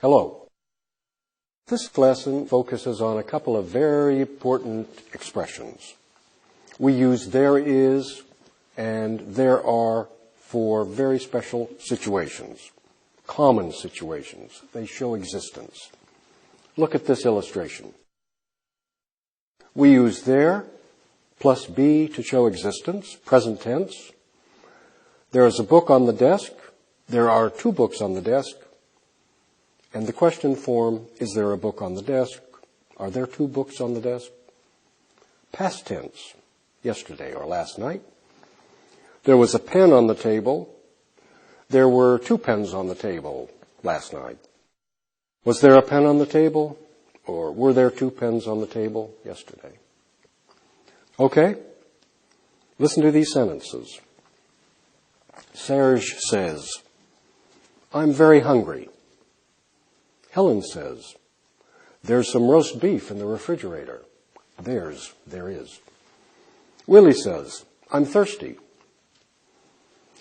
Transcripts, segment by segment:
Hello. This lesson focuses on a couple of very important expressions. We use there is and there are for very special situations, common situations. They show existence. Look at this illustration. We use there plus be to show existence, present tense. There is a book on the desk. There are two books on the desk. And the question form, is there a book on the desk? Are there two books on the desk? Past tense, yesterday or last night. There was a pen on the table. There were two pens on the table last night. Was there a pen on the table? Or were there two pens on the table yesterday? Okay, listen to these sentences. Serge says, I'm very hungry. Helen says, there's some roast beef in the refrigerator. There is. Willie says, I'm thirsty.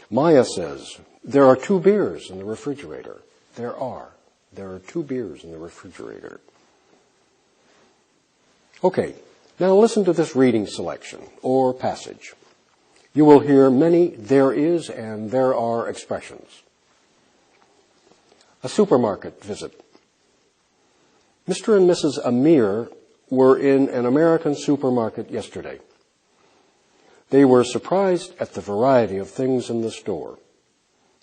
Maya says, there are two beers in the refrigerator. There are two beers in the refrigerator. Okay, now listen to this reading selection or passage. You will hear many there is and there are expressions. A supermarket visit. Mr. and Mrs. Amir were in an American supermarket yesterday. They were surprised at the variety of things in the store.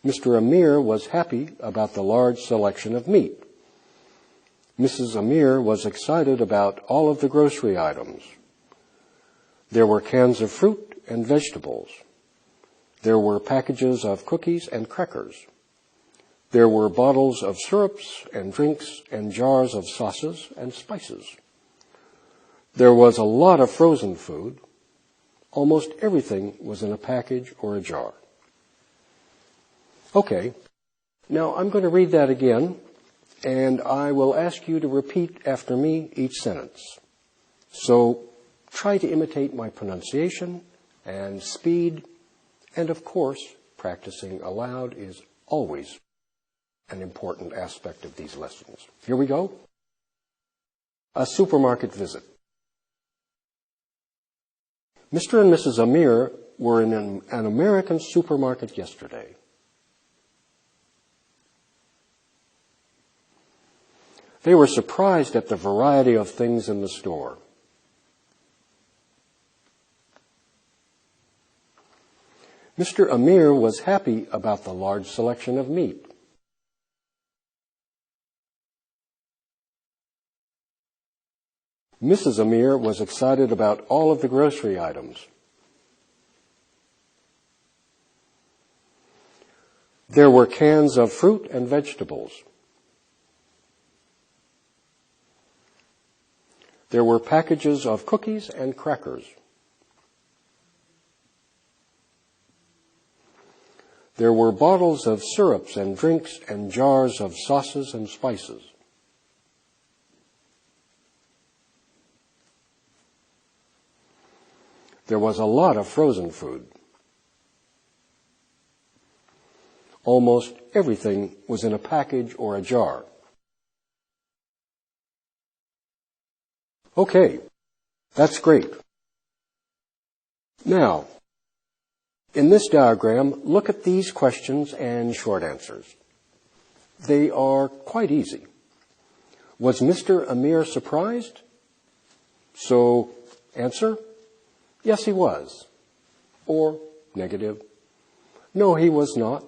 Mr. Amir was happy about the large selection of meat. Mrs. Amir was excited about all of the grocery items. There were cans of fruit and vegetables. There were packages of cookies and crackers. There were bottles of syrups and drinks and jars of sauces and spices. There was a lot of frozen food. Almost everything was in a package or a jar. Okay, now I'm going to read that again, and I will ask you to repeat after me each sentence. So try to imitate my pronunciation and speed, and of course, practicing aloud is always an important aspect of these lessons. Here we go. A supermarket visit. Mr. and Mrs. Amir were in an American supermarket yesterday. They were surprised at the variety of things in the store. Mr. Amir was happy about the large selection of meat. Mrs. Amir was excited about all of the grocery items. There were cans of fruit and vegetables. There were packages of cookies and crackers. There were bottles of syrups and drinks and jars of sauces and spices. There was a lot of frozen food. Almost everything was in a package or a jar. Okay, that's great. Now, in this diagram, look at these questions and short answers. They are quite easy. Was Mr. Amir surprised? So, answer, yes, he was. Or negative, no, he was not.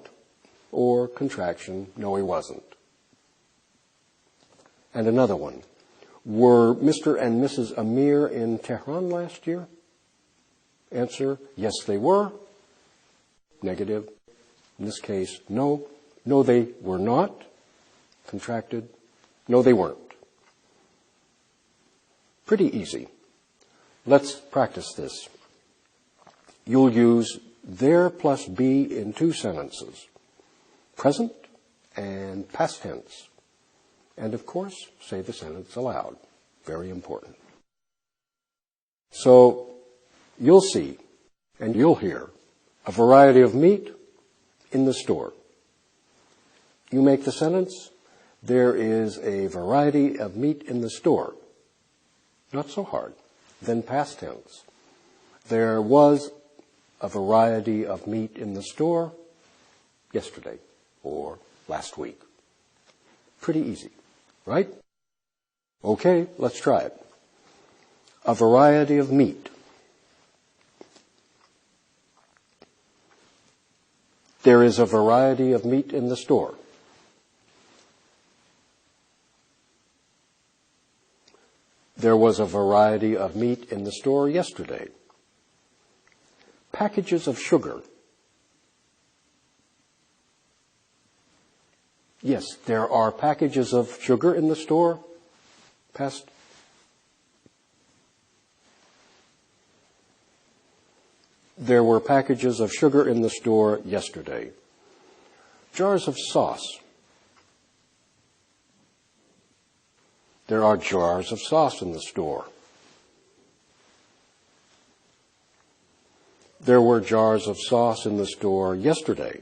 Or contraction, no, he wasn't. And another one. Were Mr. and Mrs. Amir in Tehran last year? Answer, yes, they were. Negative. In this case, no. No, they were not. Contracted. No, they weren't. Pretty easy. Let's practice this. You'll use there plus be in two sentences. Present and past tense. And of course, say the sentence aloud. Very important. So, you'll see and you'll hear a variety of meat in the store. You make the sentence, There is a variety of meat in the store. Not so hard. Then past tense. There was a variety of meat in the store yesterday or last week. Pretty easy, right? Okay, let's try it. A variety of meat. There is a variety of meat in the store. There was a variety of meat in the store yesterday. Packages of sugar. Yes, there are packages of sugar in the store. Past. There were packages of sugar in the store yesterday. Jars of sauce. There are jars of sauce in the store. There were jars of sauce in the store yesterday.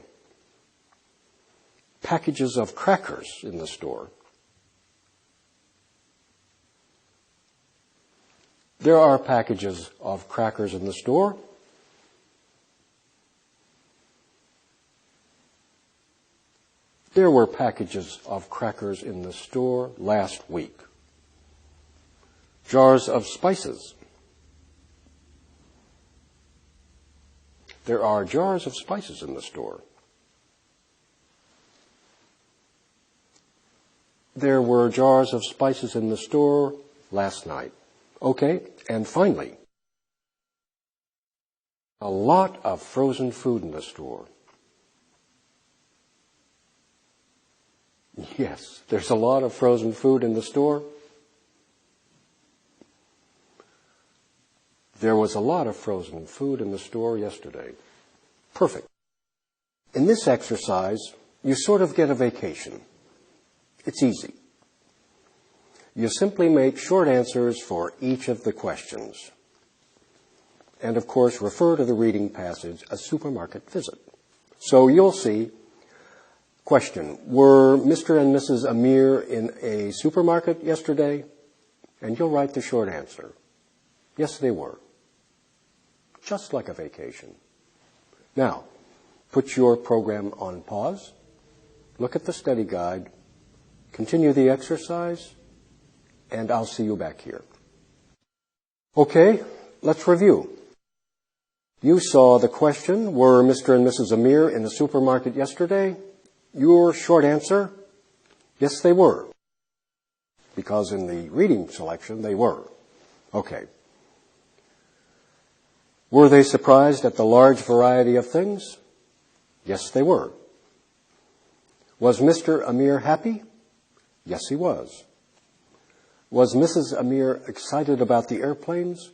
Packages of crackers in the store. There are packages of crackers in the store. There were packages of crackers in the store last week. Jars of spices. There are jars of spices in the store. There were jars of spices in the store last night. Okay, and finally, a lot of frozen food in the store. Yes, there's a lot of frozen food in the store. There was a lot of frozen food in the store yesterday. Perfect. In this exercise, you sort of get a vacation. It's easy. You simply make short answers for each of the questions. And of course, refer to the reading passage, A Supermarket Visit. So you'll see, question, were Mr. and Mrs. Amir in a supermarket yesterday? And you'll write the short answer. Yes, they were. Just like a vacation. Now, put your program on pause, look at the study guide, continue the exercise, and I'll see you back here. Okay, let's review. You saw the question, were Mr. and Mrs. Amir in a supermarket yesterday? Your short answer, yes, they were. Because in the reading selection, they were. Okay. Were they surprised at the large variety of things? Yes, they were. Was Mr. Amir happy? Yes, he was. Was Mrs. Amir excited about the airplanes?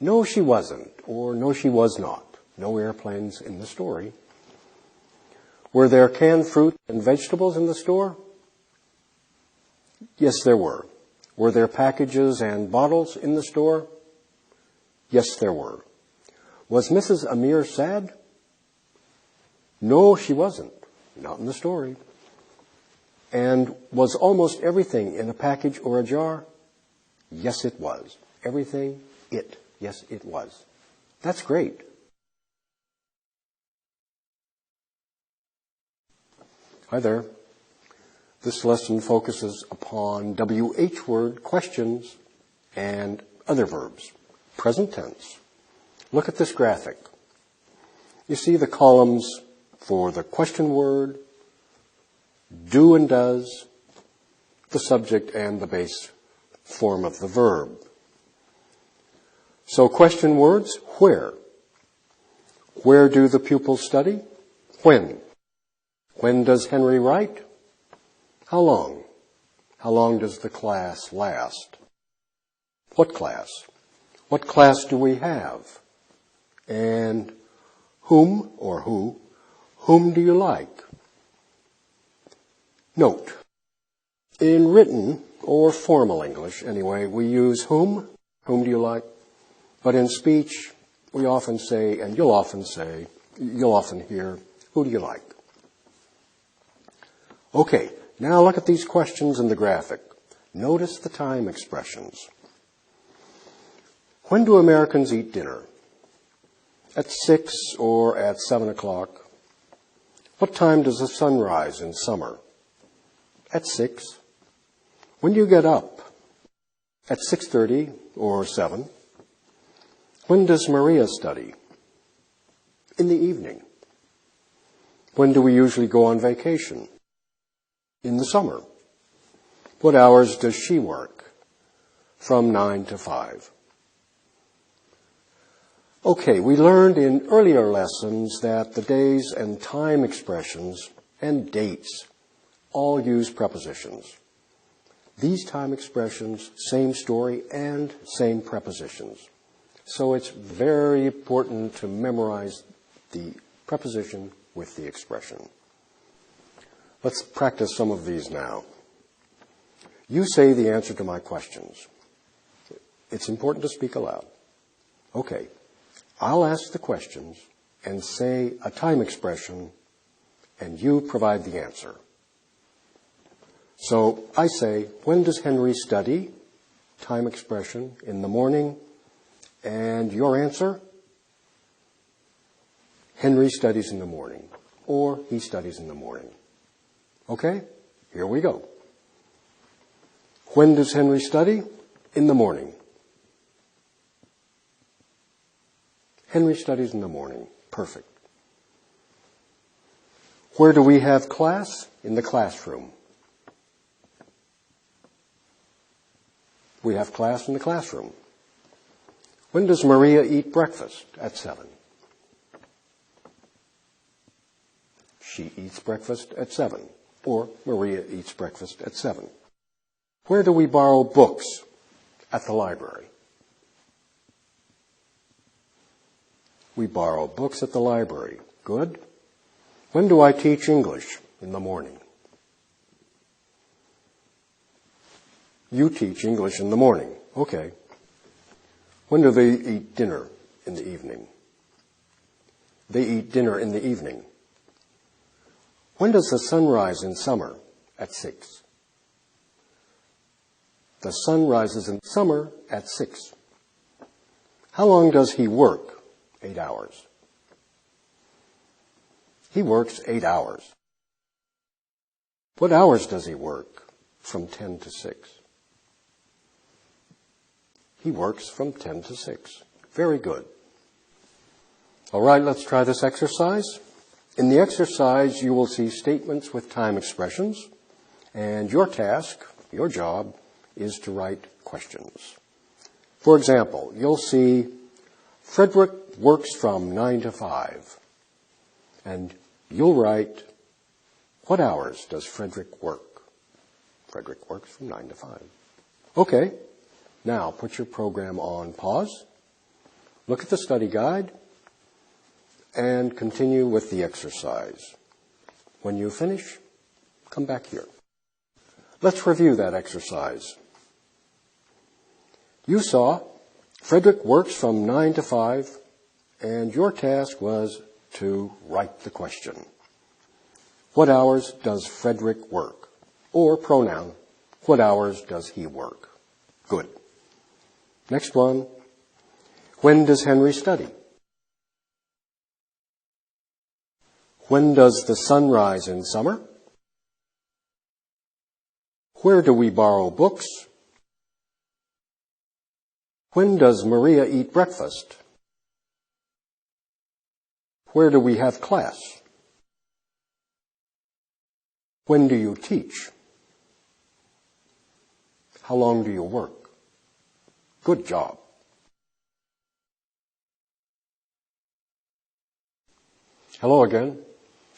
No, she wasn't, or no, she was not. No airplanes in the story. Were there canned fruit and vegetables in the store? Yes, there were. Were there packages and bottles in the store? Yes, there were. Was Mrs. Amir sad? No, she wasn't. Not in the story. And was almost everything in a package or a jar? Yes, it was. Everything, it. Yes, it was. That's great. Hi there. This lesson focuses upon WH word questions and other verbs. Present tense. Look at this graphic. You see the columns for the question word, do and does, the subject, and the base form of the verb. So question words, where? Where do the pupils study? When? When does Henry write? How long? How long does the class last? What class? What class do we have? And whom or whom do you like? Note, in written or formal English, anyway, we use whom do you like? But in speech, we often say, and you'll often hear, who do you like? Okay, Now look at these questions in the graphic. Notice the time expressions. When do Americans eat dinner? At 6 or at 7 o'clock? What time does the sun rise in summer? At 6. When do you get up? At 6:30 or 7. When does Maria study? In the evening. When do we usually go on vacation? In the summer. What hours does she work? From 9 to 5. Okay, we learned in earlier lessons that the days and time expressions and dates all use prepositions. These time expressions, same story and same prepositions. So it's very important to memorize the preposition with the expression. Let's practice some of these now. You say the answer to my questions. It's important to speak aloud. Okay, I'll ask the questions and say a time expression, and you provide the answer. So I say, when does Henry study? Time expression, in the morning. And your answer? Henry studies in the morning, or he studies in the morning. Okay, here we go. When does Henry study? In the morning. Henry studies in the morning. Perfect. Where do we have class? In the classroom. We have class in the classroom. When does Maria eat breakfast? At 7. She eats breakfast at 7. Or Maria eats breakfast at 7. Where do we borrow books? At the library. We borrow books at the library. Good. When do I teach English? In the morning. You teach English in the morning. Okay. When do they eat dinner? In the evening. They eat dinner in the evening. When does the sun rise in summer? At 6. The sun rises in summer at 6. How long does he work? 8 hours. He works 8 hours. What hours does he work? From 10 to 6. He works from 10 to 6. Very good. All right, let's try this exercise. In the exercise, you will see statements with time expressions, and your task, your job, is to write questions. For example, you'll see, Frederick works from 9 to 5. And you'll write, what hours does Frederick work? Frederick works from 9 to 5. Okay, now put your program on pause, look at the study guide, and continue with the exercise. When you finish, come back here. Let's review that exercise. You saw Frederick works from 9 to 5, and your task was to write the question. What hours does Frederick work? Or pronoun, what hours does he work? Good. Next one. When does Henry study? When does the sun rise in summer? Where do we borrow books? When does Maria eat breakfast? Where do we have class? When do you teach? How long do you work? Good job. Hello again.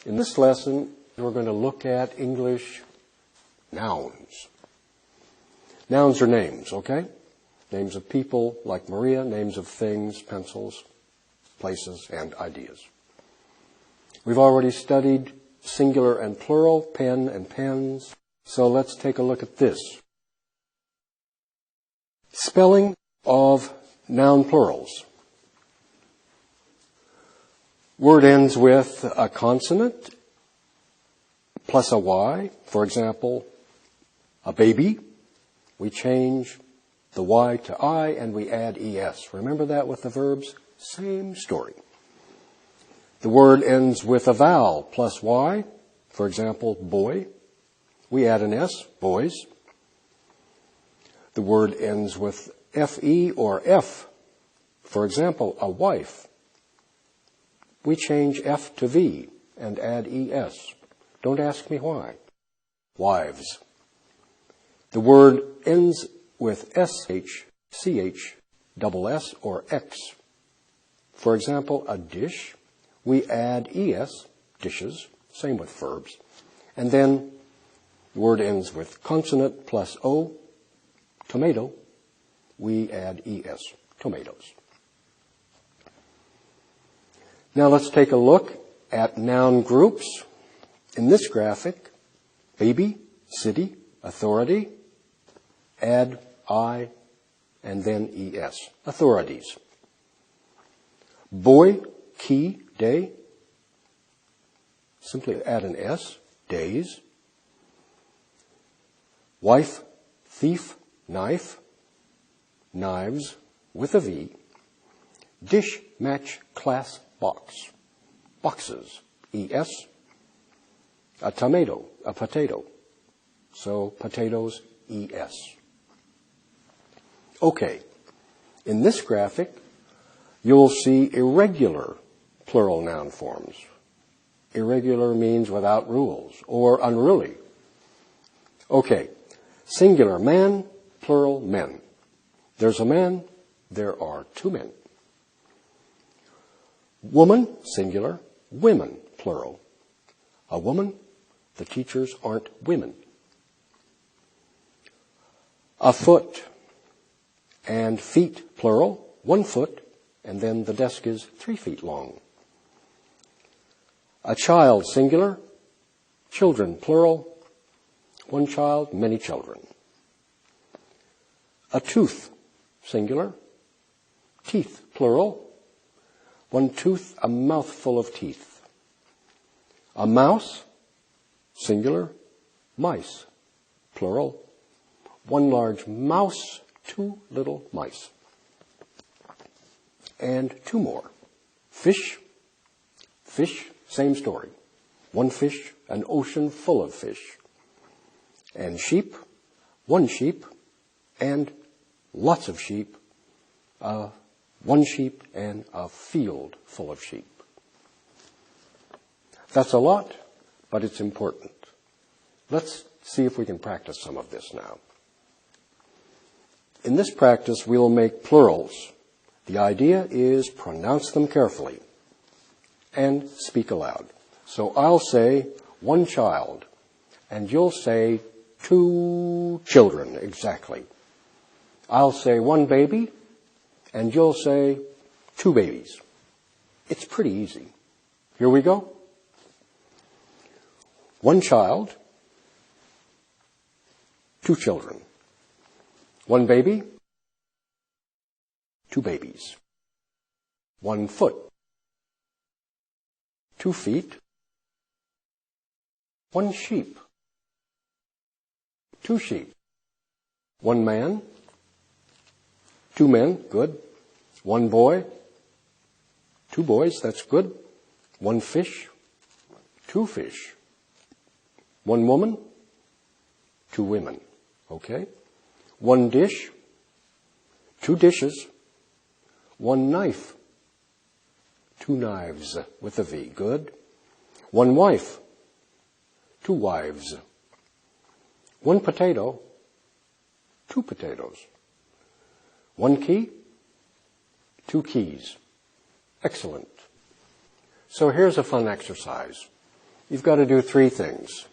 In this lesson, we're going to look at English nouns. Nouns are names, okay? Names of people like Maria, names of things, pencils, places, and ideas. We've already studied singular and plural, pen and pens, so let's take a look at this. Spelling of noun plurals. Word ends with a consonant, plus a Y. For example, a baby. We change the Y to I and we add ES. Remember that with the verbs? Same story. The word ends with a vowel plus Y. For example, boy. We add an S, boys. The word ends with FE or F. For example, a wife. We change F to V and add ES. Don't ask me why. Wives. The word ends with SH, CH, double S, or X. For example, a dish. We add ES, dishes, same with verbs. And then the word ends with consonant plus O, tomato. We add ES, tomatoes. Now let's take a look at noun groups. In this graphic, baby, city, authority, add I, and then ES, authorities. Boy, key, day, simply add an S, days. Wife, thief, knife, knives, with a V. Dish, match, class, box, boxes, ES. A tomato, a potato, so potatoes, ES. Okay, in this graphic, you'll see irregular plural noun forms. Irregular means without rules or unruly. Okay, singular man, plural men. There's a man, there are two men. Woman, singular, women, plural. A woman, the teachers aren't women. A foot and feet, plural, 1 foot, and then the desk is 3 feet long. A child, singular, children, plural, 1 child, many children. A tooth, singular, teeth, plural, 1 tooth, a mouthful of teeth. A mouse, singular, mice, plural, 1 large mouse, 2 little mice. And 2 more. Fish, same story. 1 fish, an ocean full of fish. And sheep, 1 sheep, and lots of sheep. 1 sheep and a field full of sheep. That's a lot, but it's important. Let's see if we can practice some of this now. In this practice, we'll make plurals. The idea is pronounce them carefully and speak aloud. So I'll say 1 child, and you'll say 2 children, exactly. I'll say 1 baby, and you'll say 2 babies. It's pretty easy. Here we go. 1 child, 2 children. 1 baby, 2 babies. 1 foot, 2 feet. 1 sheep, 2 sheep. 1 man, 2 men, good. 1 boy, 2 boys, that's good. 1 fish, 2 fish. 1 woman, 2 women, okay? 1 dish, 2 dishes. 1 knife, 2 knives with a V, good. 1 wife, 2 wives. 1 potato, 2 potatoes. 1 key, 2 keys. Excellent. So here's a fun exercise. You've got to do 3 things.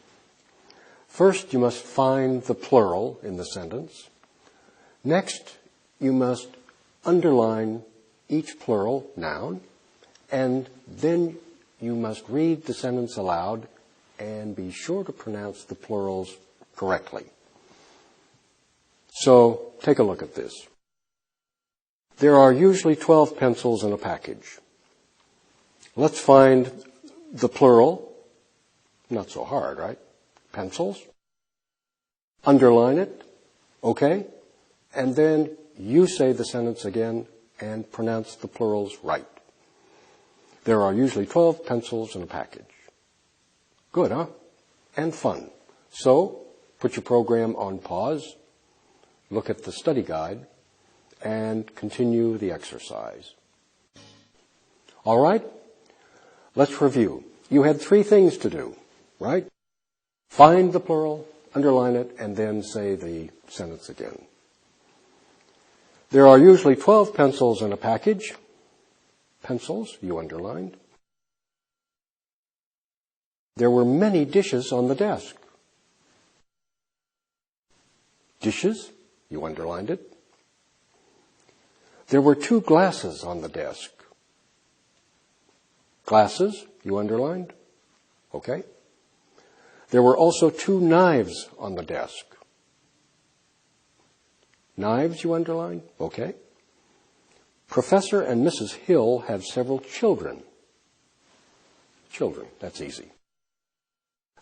First, you must find the plural in the sentence. Next, you must underline each plural noun, and then you must read the sentence aloud and be sure to pronounce the plurals correctly. So, take a look at this. There are usually 12 pencils in a package. Let's find the plural Not so hard, right? Pencils. Underline it. Okay? And then you say the sentence again and pronounce the plurals right. There are usually 12 pencils in a package. Good, huh? And fun. So, put your program on pause, look at the study guide, and continue the exercise. All right? Let's review. You had 3 things to do, right? Find the plural, underline it, and then say the sentence again. There are usually 12 pencils in a package. Pencils, you underlined. There were many dishes on the desk. Dishes, you underlined it. There were 2 glasses on the desk. Glasses, you underlined. Okay. There were also 2 knives on the desk. Knives, you underlined. Okay. Professor and Mrs. Hill have several children. Children, that's easy.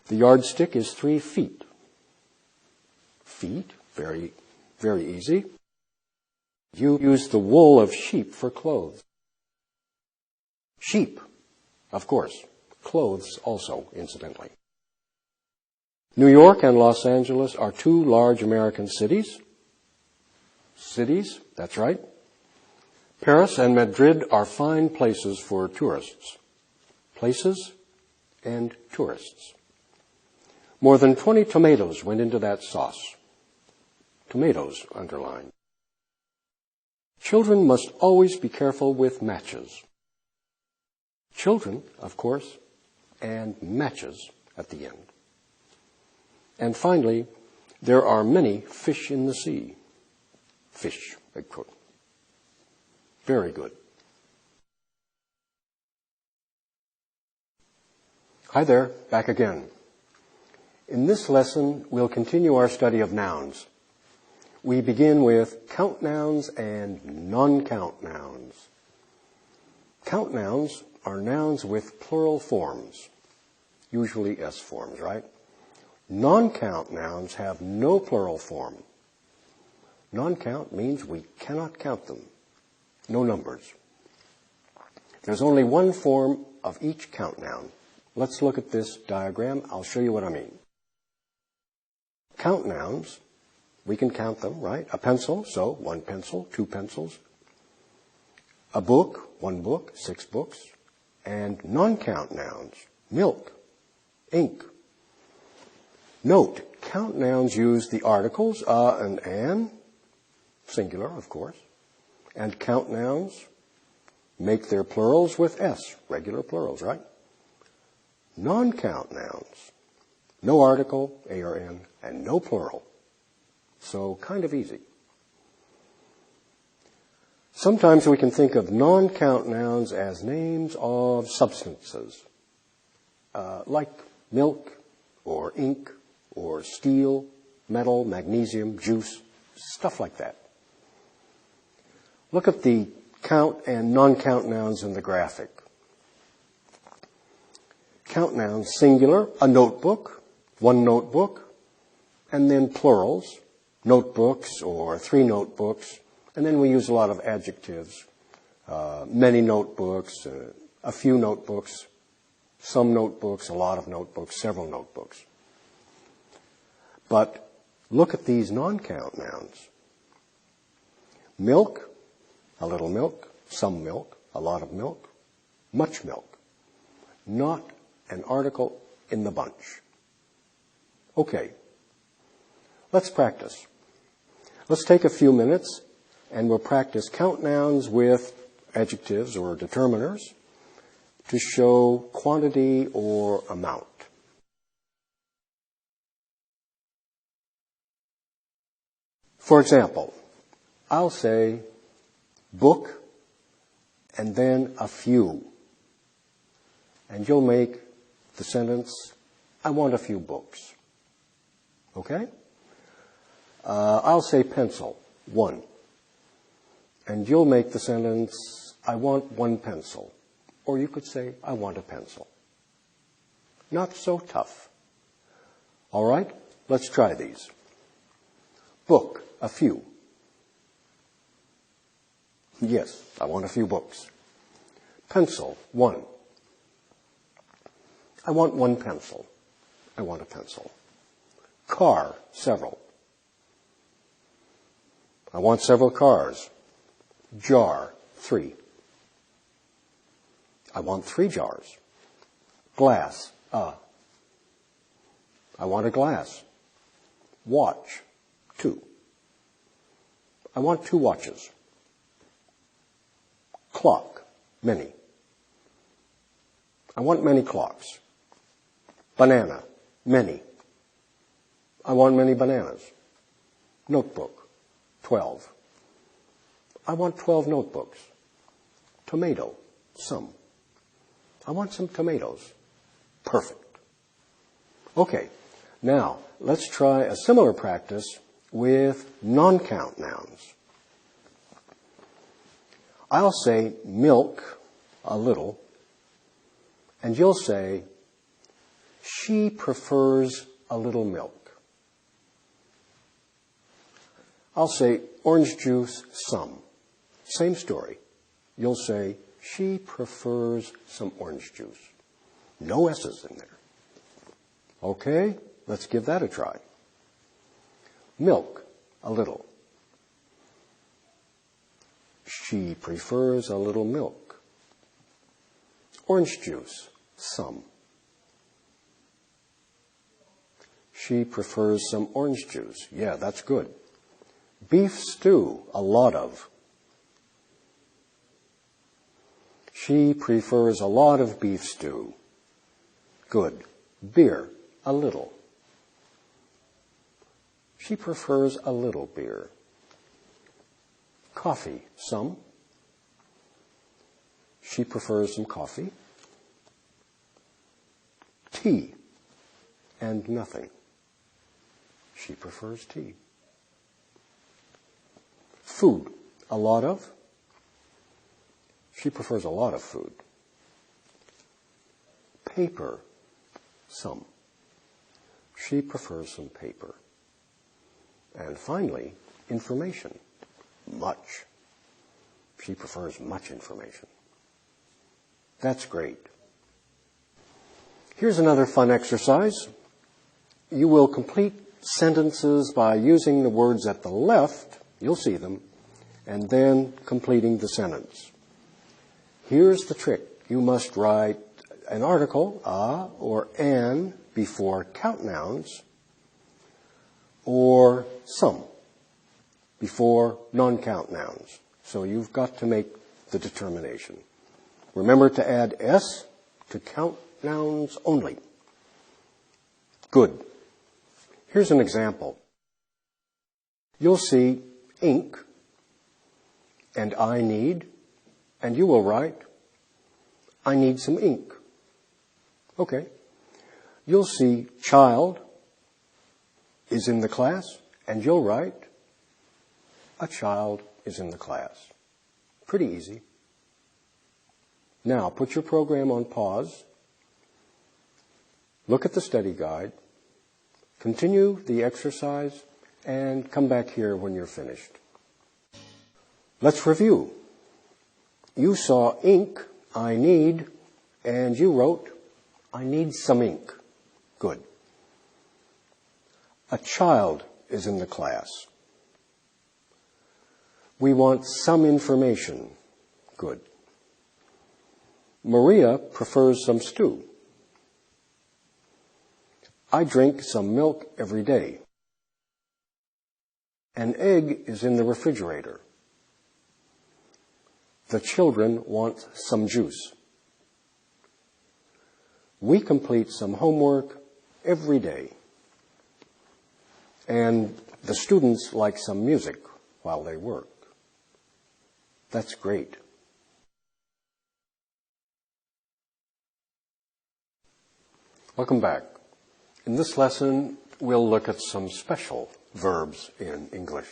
The yardstick is 3 feet. Feet, very, very easy. You use the wool of sheep for clothes. Sheep, of course. Clothes also, incidentally. New York and Los Angeles are 2 large American cities. Cities, that's right. Paris and Madrid are fine places for tourists. Places and tourists. More than 20 tomatoes went into that sauce. Tomatoes, underlined. Children must always be careful with matches. Children, of course, and matches at the end. And finally, there are many fish in the sea. Fish, big quote. Very good. Hi there, back again. In this lesson, we'll continue our study of nouns. We begin with count nouns and non-count nouns. Count nouns are nouns with plural forms, usually S forms, right? Non-count nouns have no plural form. Non-count means we cannot count them. No numbers. There's only one form of each count noun. Let's look at this diagram. I'll show you what I mean. Count nouns, we can count them, right? A pencil, so 1 pencil, 2 pencils. A book, 1 book, 6 books. And non-count nouns, milk, ink. Note, count nouns use the articles and an, singular, of course. And count nouns make their plurals with S, regular plurals, right? Non-count nouns, no article, A or N, and no plural. So kind of easy. Sometimes we can think of non-count nouns as names of substances, like milk or ink or steel, metal, magnesium, juice, stuff like that. Look at the count and non-count nouns in the graphic. Count nouns, singular, a notebook, 1 notebook, and then plurals, notebooks or 3 notebooks, and then we use a lot of adjectives, many notebooks, a few notebooks, some notebooks, a lot of notebooks, several notebooks. But look at these non-count nouns. Milk, a little milk, some milk, a lot of milk, much milk. Not an article in the bunch. Okay, let's practice. Let's take a few minutes and we'll practice count nouns with adjectives or determiners to show quantity or amount. For example, I'll say book and then a few. And you'll make the sentence, I want a few books. Okay? I'll say pencil, 1. And you'll make the sentence, I want 1 pencil. Or you could say, I want a pencil. not so tough. All right, let's try these. Book, a few. Yes, I want a few books. Pencil, one. I want one pencil. I want a pencil. Car, several. I want several cars. Jar, 3. I want 3 jars. Glass, I want a glass. Watch, 2. I want 2 watches. Clock, many. I want many clocks. Banana, many. I want many bananas. Notebook, 12. I want 12 notebooks. Tomato, some. I want some tomatoes. Perfect. Okay, now let's try a similar practice with non-count nouns. I'll say milk, a little, and you'll say, she prefers a little milk. I'll say orange juice, some. Same story. You'll say, she prefers some orange juice. No S's in there. Okay, let's give that a try. Milk, a little. She prefers a little milk. Orange juice, some. She prefers some orange juice. Yeah, that's good. Beef stew, a lot of. She prefers a lot of beef stew. Good. Beer, a little. She prefers a little beer. Coffee, some. She prefers some coffee. Tea, and nothing. She prefers tea. Food, a lot of. She prefers a lot of food. Paper, some. She prefers some paper. And finally, information, much. She prefers much information. That's great. Here's another fun exercise. You will complete sentences by using the words at the left, you'll see them, and then completing the sentence. Here's the trick. You must write an article, a or an, before count nouns, or some before non-count nouns. So you've got to make the determination. Remember to add S to count nouns only. Good. Here's an example. You'll see ink and I need, and you will write, I need some ink. Okay. You'll see child is in the class, and you'll write, a child is in the class. Pretty easy. Now, put your program on pause. Look at the study guide. Continue the exercise, and come back here when you're finished. Let's review. You saw ink, I need, and you wrote, I need some ink. Good. A child is in the class. We want some information. Good. Maria prefers some stew. I drink some milk every day. An egg is in the refrigerator. The children want some juice. We complete some homework every day. And the students like some music while they work. That's great. Welcome back. In this lesson, we'll look at some special verbs in English.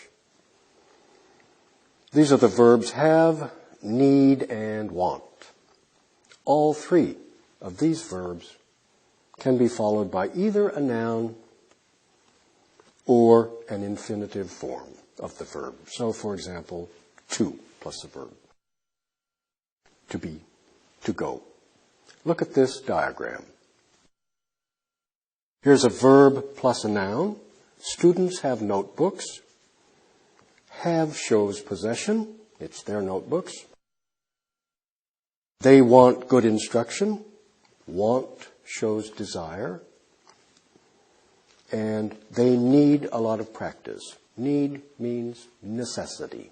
These are the verbs have, need, and want. All three of these verbs can be followed by either a noun or an infinitive form of the verb. So, for example, to plus the verb. To be, to go. Look at this diagram. Here's a verb plus a noun. Students have notebooks. Have shows possession. It's their notebooks. They want good instruction. Want shows desire. And they need a lot of practice. Need means necessity.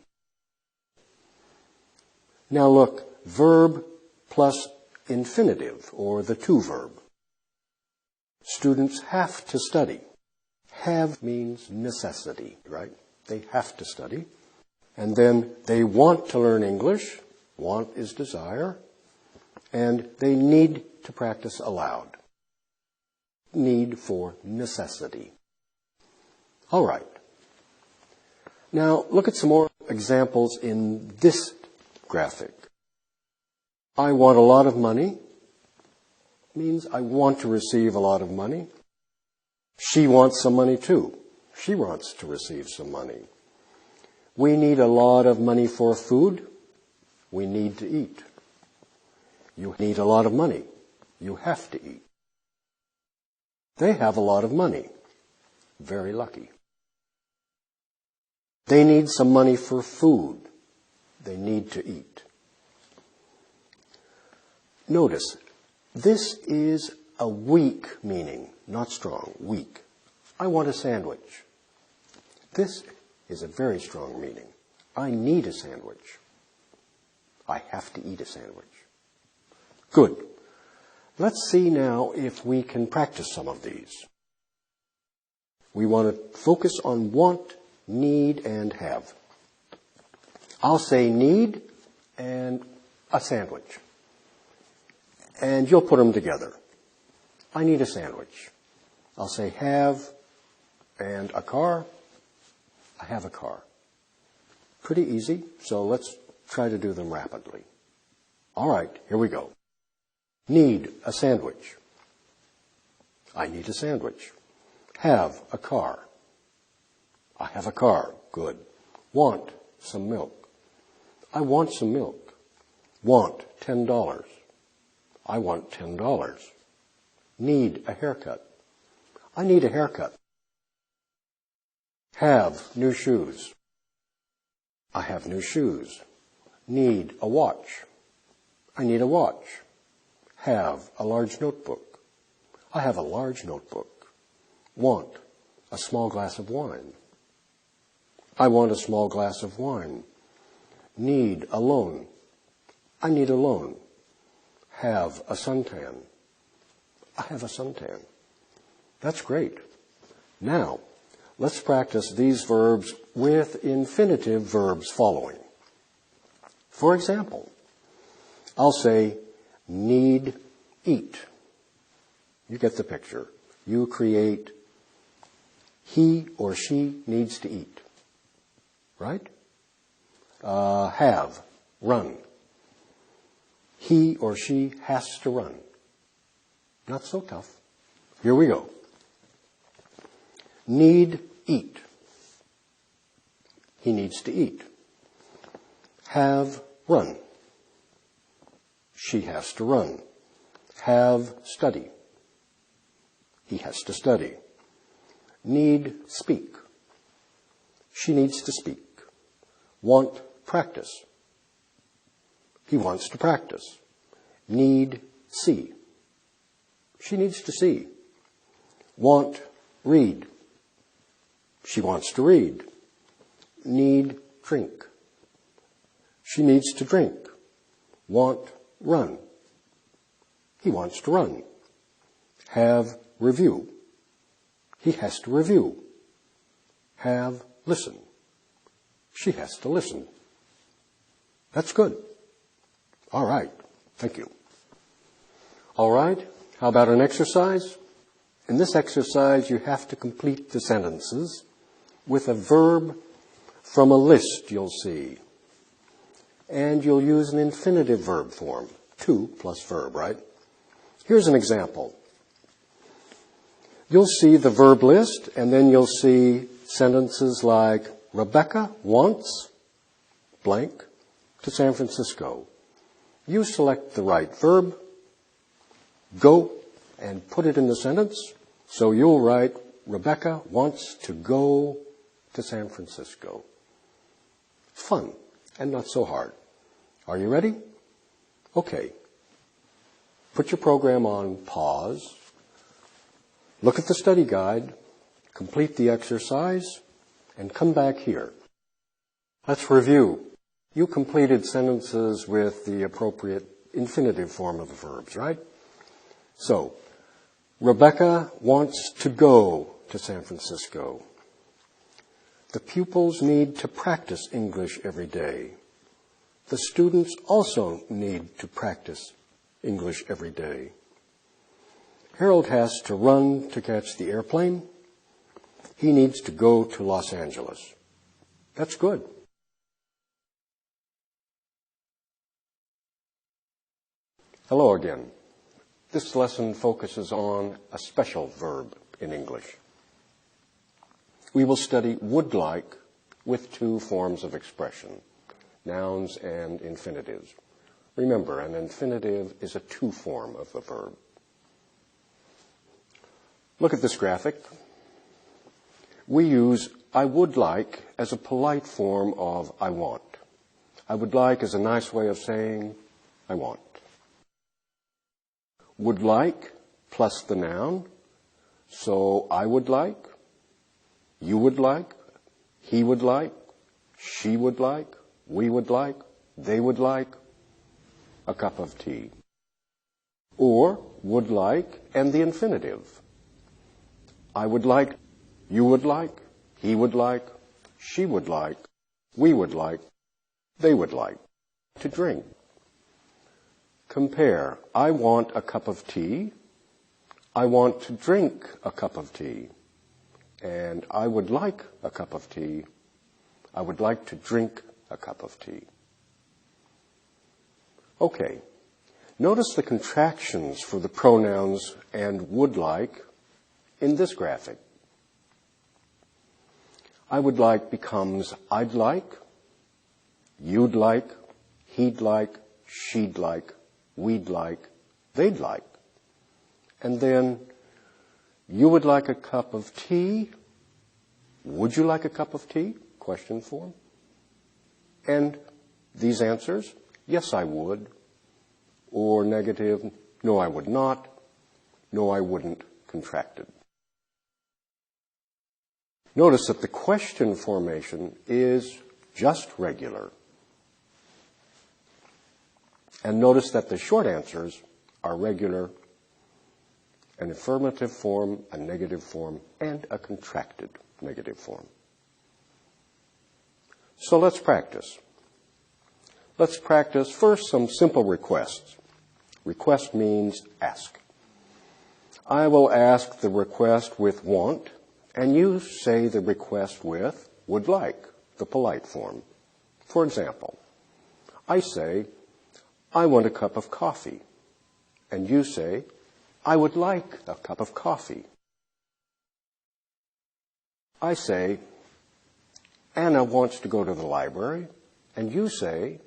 Now look, verb plus infinitive, or the to verb. Students have to study. Have means necessity, right? They have to study. And then they want to learn English. Want is desire. And they need to practice aloud. Need for necessity. All right. Now look at some more examples in this graphic. I want a lot of money means I want to receive a lot of money. She wants some money too. She wants to receive some money. We need a lot of money for food. We need to eat. You need a lot of money. You have to eat. They have a lot of money. Very lucky. They need some money for food. They need to eat. Notice, this is a weak meaning, not strong, weak. I want a sandwich. This is a very strong meaning. I need a sandwich. I have to eat a sandwich. Good. Let's see now if we can practice some of these. We want to focus on want, need, and have. I'll say need and a sandwich. And you'll put them together. I need a sandwich. I'll say have and a car. I have a car. Pretty easy, so let's try to do them rapidly. All right, here we go. Need a sandwich. I need a sandwich. Have a car. I have a car. Good. Want some milk. I want some milk. Want $10. I want $10. Need a haircut. I need a haircut. Have new shoes. I have new shoes. Need a watch. I need a watch. Have a large notebook. I have a large notebook. Want a small glass of wine. I want a small glass of wine. Need a loan. I need a loan. Have a suntan. I have a suntan. That's great. Now, let's practice these verbs with infinitive verbs following. For example, I'll say, need, eat. You get the picture. You create, he or she needs to eat. Right? Have, run. He or she has to run. Not so tough. Here we go. Need, eat. He needs to eat. Have, run. She has to run. Have, study. He has to study. Need, speak. She needs to speak. Want, practice. He wants to practice. Need, see. She needs to see. Want, read. She wants to read. Need, drink. She needs to drink. Want, run. He wants to run. Have, review. He has to review. Have, listen. She has to listen. That's good. All right. Thank you. All right. How about an exercise? In this exercise, you have to complete the sentences with a verb from a list you'll see. And you'll use an infinitive verb form. To plus verb, right? Here's an example. You'll see the verb list, and then you'll see sentences like, Rebecca wants blank to San Francisco. You select the right verb, go, and put it in the sentence. So you'll write, Rebecca wants to go to San Francisco. Fun and not so hard. Are you ready? Okay. Put your program on pause. Look at the study guide, complete the exercise, and come back here. Let's review. You completed sentences with the appropriate infinitive form of the verbs, right? So, Rebecca wants to go to San Francisco. The pupils need to practice English every day. The students also need to practice English every day. Harold has to run to catch the airplane. He needs to go to Los Angeles. That's good. Hello again. This lesson focuses on a special verb in English. We will study would like with two forms of expression, nouns and infinitives. Remember, an infinitive is a two form of the verb. Look at this graphic. We use I would like as a polite form of I want. I would like is a nice way of saying I want. Would like plus the noun. So I would like, you would like, he would like, she would like, we would like, they would like a cup of tea. Or would like and the infinitive. I would like, you would like, he would like, she would like, we would like, they would like to drink. Compare, I want a cup of tea, I want to drink a cup of tea, and I would like a cup of tea, I would like to drink a cup of tea. Okay, notice the contractions for the pronouns and would like in this graphic. I would like becomes I'd like, you'd like, he'd like, she'd like, we'd like, they'd like. And then, you would like a cup of tea? Would you like a cup of tea? Question form. And these answers, yes, I would. Or negative, no, I would not. No, I wouldn't, contracted. Notice that the question formation is just regular. And notice that the short answers are regular, an affirmative form, a negative form, and a contracted negative form. So let's practice. Let's practice first some simple requests. Request means ask. I will ask the request with want, and you say the request with would like, the polite form. For example, I say, I want a cup of coffee. And you say, I would like a cup of coffee. I say, Anna wants to go to the library. And you say,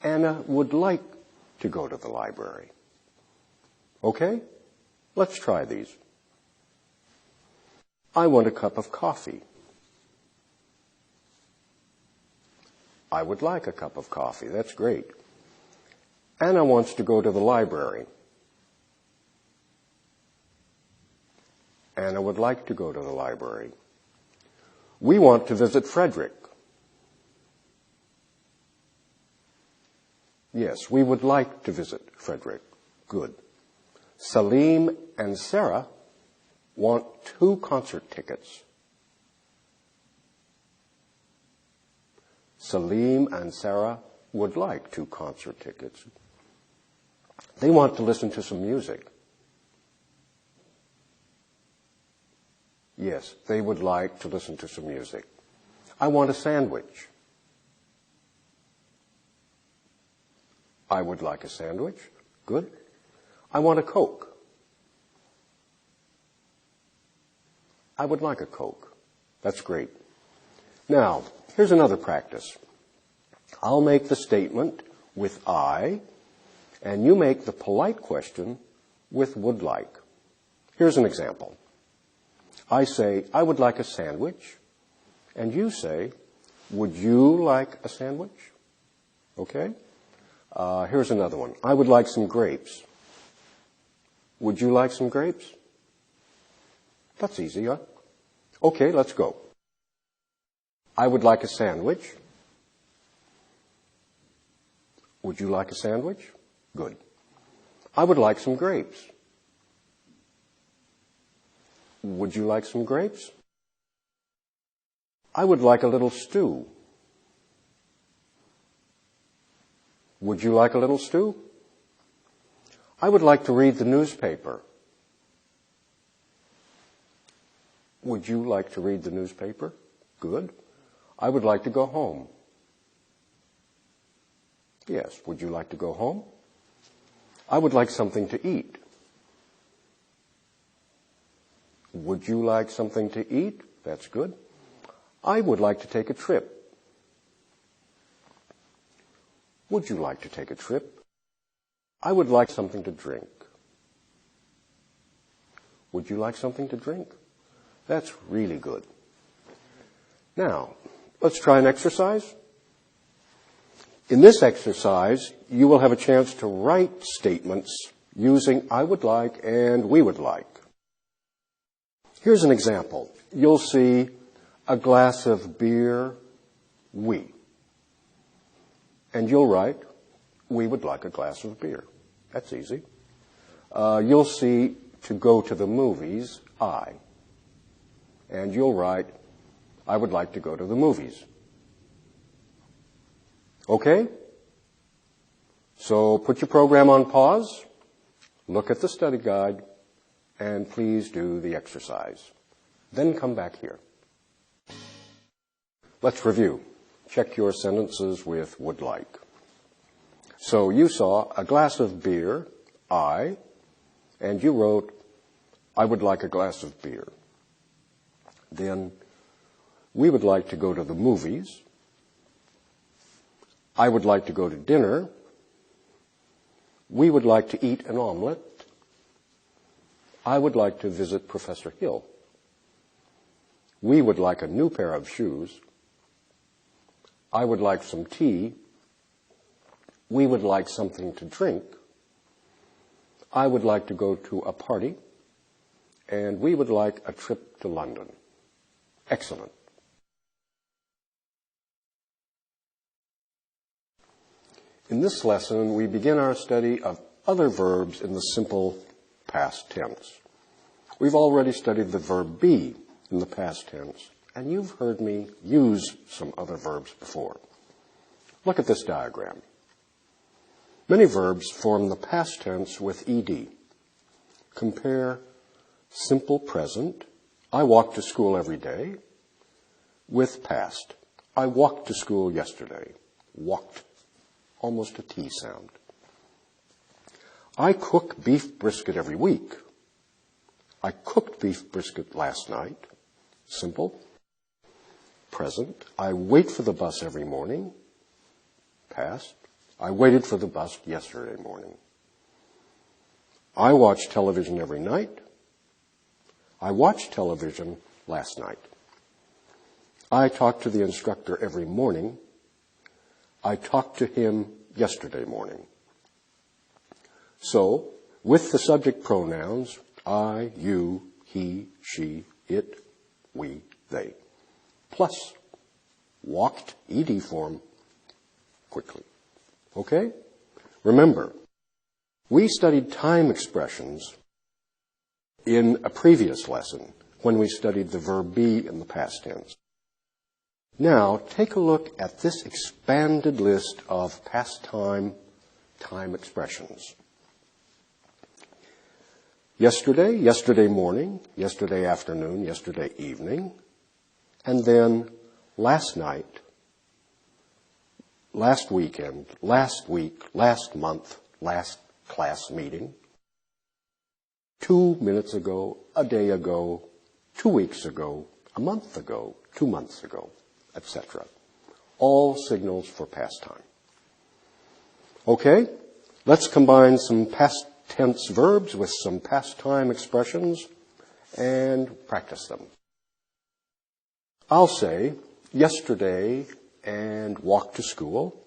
Anna would like to go to the library. Okay? Let's try these. I want a cup of coffee. I would like a cup of coffee. That's great. Anna wants to go to the library. Anna would like to go to the library. We want to visit Frederick. Yes, we would like to visit Frederick. Good. Salim and Sarah want 2 concert tickets. Salim and Sarah would like 2 concert tickets. They want to listen to some music. Yes, they would like to listen to some music. I want a sandwich. I would like a sandwich. Good. I want a Coke. I would like a Coke. That's great. Now, here's another practice. I'll make the statement with I, and you make the polite question with would like. Here's an example. I say, I would like a sandwich, and you say, would you like a sandwich? Okay? Here's another one. I would like some grapes. Would you like some grapes? That's easy, huh? Okay, let's go. I would like a sandwich. Would you like a sandwich? Good. I would like some grapes. Would you like some grapes? I would like a little stew. Would you like a little stew? I would like to read the newspaper. Would you like to read the newspaper? Good. I would like to go home. Yes. Would you like to go home? I would like something to eat. Would you like something to eat? That's good. I would like to take a trip. Would you like to take a trip? I would like something to drink. Would you like something to drink? That's really good. Now, let's try an exercise. In this exercise, you will have a chance to write statements using I would like and we would like. Here's an example. You'll see a glass of beer, we. And you'll write, we would like a glass of beer. That's easy. You'll see to go to the movies, I. And you'll write, I would like to go to the movies. Okay? So put your program on pause, look at the study guide, and please do the exercise. Then come back here. Let's review. Check your sentences with would like. So you saw a glass of beer, I, and you wrote, I would like a glass of beer. Then, we would like to go to the movies. I would like to go to dinner. We would like to eat an omelet. I would like to visit Professor Hill. We would like a new pair of shoes. I would like some tea. We would like something to drink. I would like to go to a party. And we would like a trip to London. Excellent. In this lesson, we begin our study of other verbs in the simple past tense. We've already studied the verb be in the past tense, and you've heard me use some other verbs before. Look at this diagram. Many verbs form the past tense with ed. Compare simple present, I walk to school every day, with past. I walked to school yesterday. Walked. Almost a T sound. I cook beef brisket every week. I cooked beef brisket last night. Simple. Present. I wait for the bus every morning. Past. I waited for the bus yesterday morning. I watch television every night. I watched television last night. I talk to the instructor every morning. I talked to him yesterday morning. So, with the subject pronouns, I, you, he, she, it, we, they, plus walked, ed form, quickly. Okay? Remember, we studied time expressions in a previous lesson when we studied the verb be in the past tense. Now, take a look at this expanded list of past time expressions. Yesterday, yesterday morning, yesterday afternoon, yesterday evening, and then last night, last weekend, last week, last month, last class meeting, 2 minutes ago, a day ago, 2 weeks ago, a month ago, 2 months ago, etc. All signals for past time. Okay, let's combine some past tense verbs with some past time expressions and practice them. I'll say yesterday and walked to school,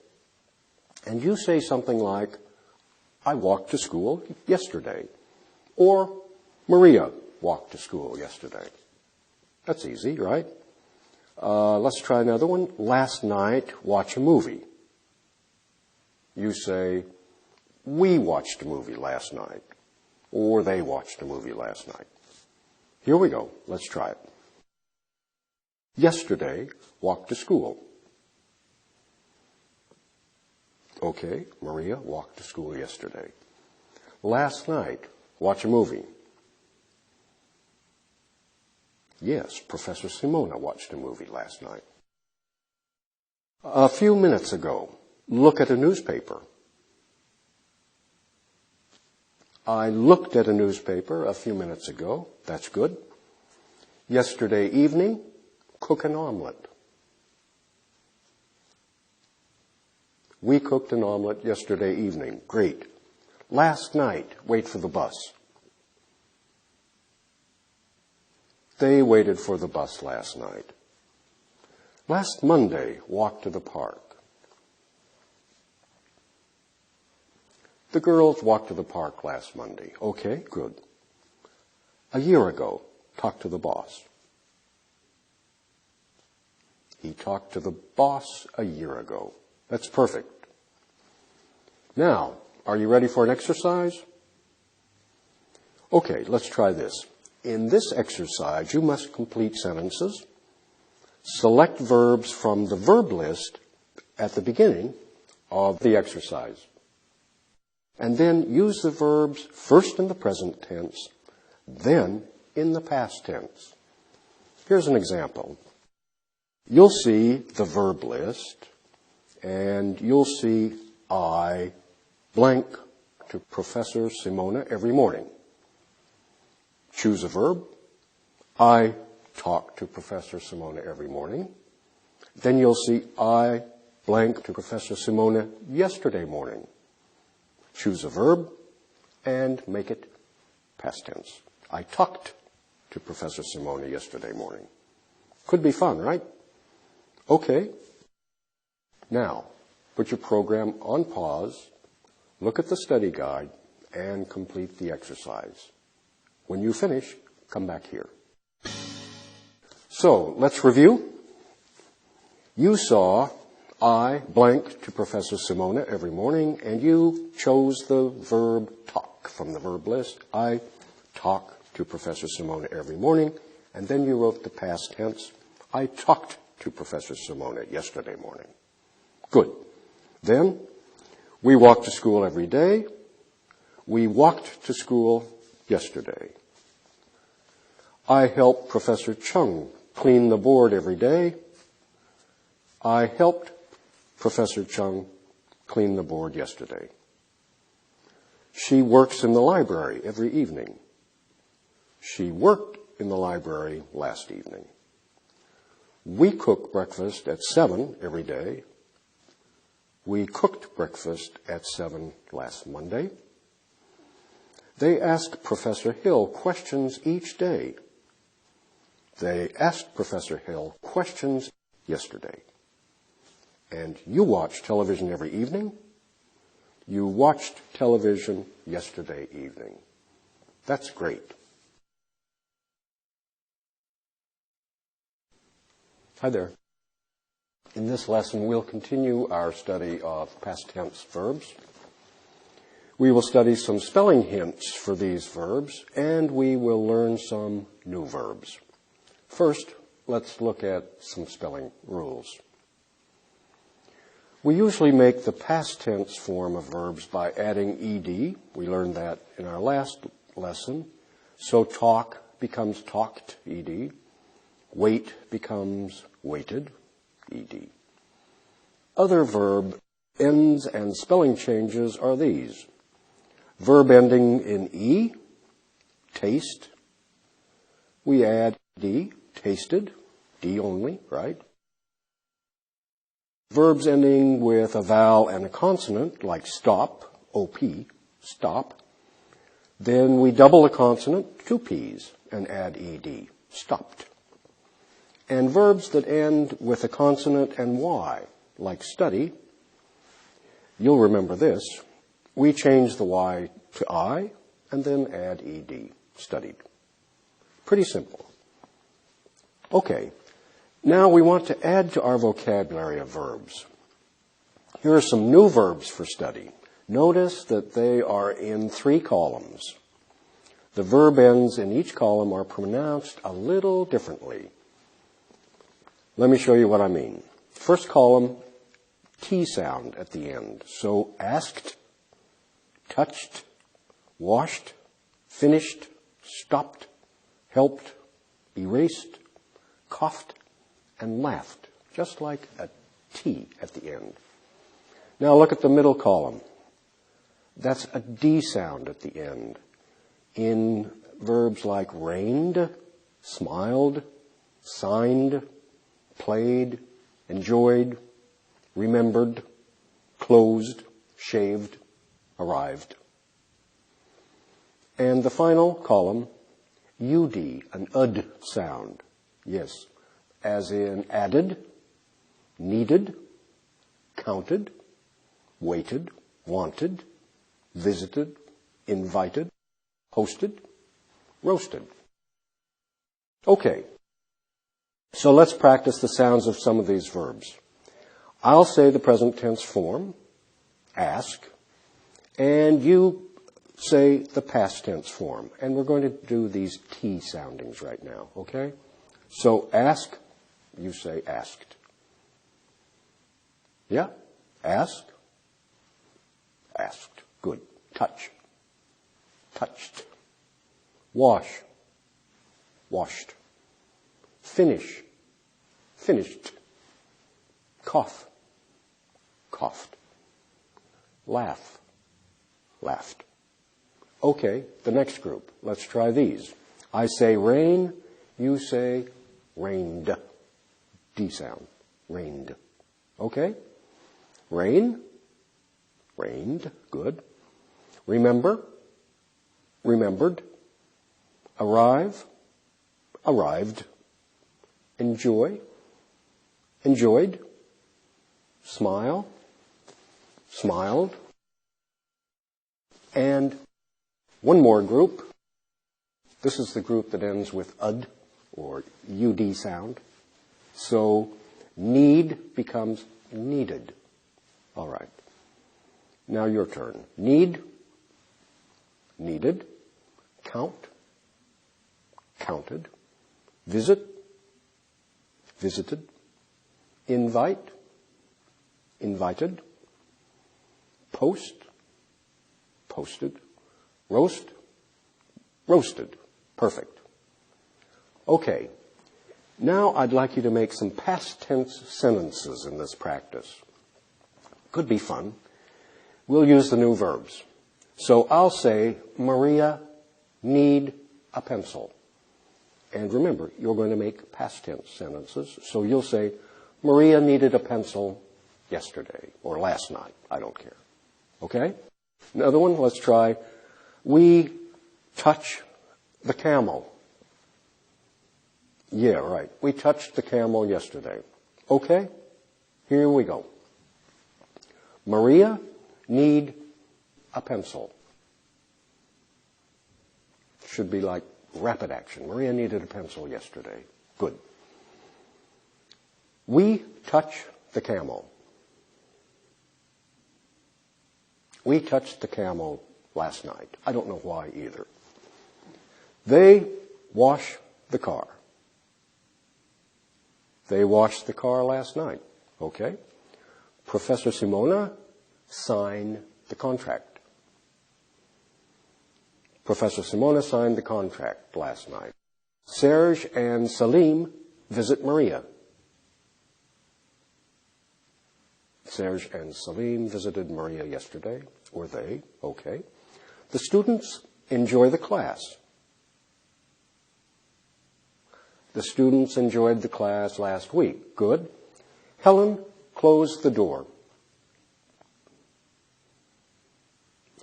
and you say something like, I walked to school yesterday, or Maria walked to school yesterday. That's easy, right? Let's try another one. Last night, watch a movie. You say, we watched a movie last night, or they watched a movie last night. Here we go. Let's try it. Yesterday, walked to school. Okay, Maria walked to school yesterday. Last night, watch a movie. Yes, Professor Simona watched a movie last night. A few minutes ago, look at a newspaper. I looked at a newspaper a few minutes ago. That's good. Yesterday evening, cook an omelet. We cooked an omelet yesterday evening. Great. Last night, wait for the bus. They waited for the bus last night. Last Monday, walked to the park. The girls walked to the park last Monday. Okay, good. A year ago, talked to the boss. He talked to the boss a year ago. That's perfect. Now, are you ready for an exercise? Okay, let's try this. In this exercise, you must complete sentences, select verbs from the verb list at the beginning of the exercise, and then use the verbs first in the present tense, then in the past tense. Here's an example. You'll see the verb list, and you'll see I blank to Professor Simona every morning. Choose a verb. I talk to Professor Simona every morning. Then you'll see I blank to Professor Simona yesterday morning. Choose a verb and make it past tense. I talked to Professor Simona yesterday morning. Could be fun, right? Okay. Now, put your program on pause, look at the study guide, and complete the exercise. When you finish, come back here. So, let's review. You saw I blank to Professor Simona every morning, and you chose the verb talk from the verb list. I talk to Professor Simona every morning, and then you wrote the past tense. I talked to Professor Simona yesterday morning. Good. Then, we walked to school every day. We walked to school yesterday. I help Professor Chung clean the board every day. I helped Professor Chung clean the board yesterday. She works in the library every evening. She worked in the library last evening. We cook breakfast at 7 every day. We cooked breakfast at 7 last Monday. They ask Professor Hill questions each day. They asked Professor Hill questions yesterday. And you watch television every evening. You watched television yesterday evening. That's great. Hi there. In this lesson, we'll continue our study of past tense verbs. We will study some spelling hints for these verbs, and we will learn some new verbs. First, let's look at some spelling rules. We usually make the past tense form of verbs by adding ed. We learned that in our last lesson. So talk becomes talked, ed. Wait becomes waited, ed. Other verb ends and spelling changes are these. Verb ending in e, taste. We add D, tasted, D only, right? Verbs ending with a vowel and a consonant, like stop, OP, stop. Then we double the consonant, two Ps, and add ED, stopped. And verbs that end with a consonant and Y, like study, you'll remember this. We change the Y to I and then add ED, studied. Pretty simple. Okay, now we want to add to our vocabulary of verbs. Here are some new verbs for study. Notice that they are in 3 columns. The verb ends in each column are pronounced a little differently. Let me show you what I mean. First column, T sound at the end. So asked, touched, washed, finished, stopped, helped, erased, coughed, and laughed, just like a T at the end. Now look at the middle column. That's a D sound at the end in verbs like rained, smiled, signed, played, enjoyed, remembered, closed, shaved, arrived. And the final column, UD, an UD sound. Yes, as in added, needed, counted, waited, wanted, visited, invited, hosted, roasted. Okay, so let's practice the sounds of some of these verbs. I'll say the present tense form, ask, and you say the past tense form. And we're going to do these T soundings right now, okay? So ask, you say asked. Yeah? Ask, asked. Good. Touch, touched. Wash, washed. Finish, finished. Cough, coughed. Laugh, laughed. Okay, the next group. Let's try these. I say rain, you say rained. D sound, rained. Okay? Rain, rained, good. Remember, remembered. Arrive, arrived. Enjoy, enjoyed. Smile, smiled. And one more group. This is the group that ends with ud or UD sound. So need becomes needed. All right. Now your turn. Need, needed. Count, counted. Visit, visited. Invite, invited. Post, posted. Roast, roasted. Perfect. Okay. Now I'd like you to make some past tense sentences in this practice. Could be fun. We'll use the new verbs. So I'll say, Maria need a pencil. And remember, you're going to make past tense sentences. So you'll say, Maria needed a pencil yesterday or last night. I don't care. Okay? Another one, let's try. We touch the camel. Yeah, right. We touched the camel yesterday. Okay? Here we go. Maria need a pencil. Should be like rapid action. Maria needed a pencil yesterday. Good. We touch the camel. We touched the camel last night. I don't know why either. They wash the car. They washed the car last night. Okay? Professor Simona signed the contract. Professor Simona signed the contract last night. Serge and Salim visit Maria. Serge and Salim visited Maria yesterday, or they, okay. The students enjoy the class. The students enjoyed the class last week. Good. Helen closed the door.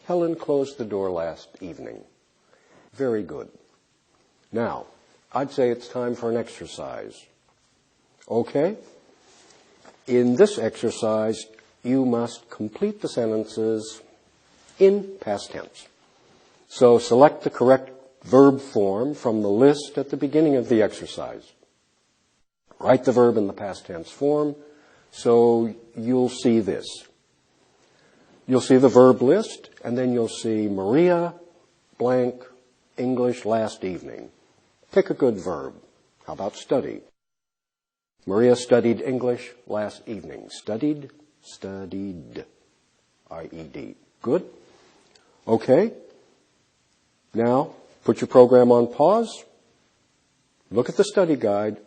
Helen closed the door last evening. Very good. Now, I'd say it's time for an exercise. Okay? In this exercise, you must complete the sentences in past tense. So select the correct verb form from the list at the beginning of the exercise. Write the verb in the past tense form so you'll see this. You'll see the verb list, and then you'll see Maria blank English last evening. Pick a good verb. How about study? Maria studied English last evening. Studied, I-E-D. Good? Okay. Now, put your program on pause, look at the study guide,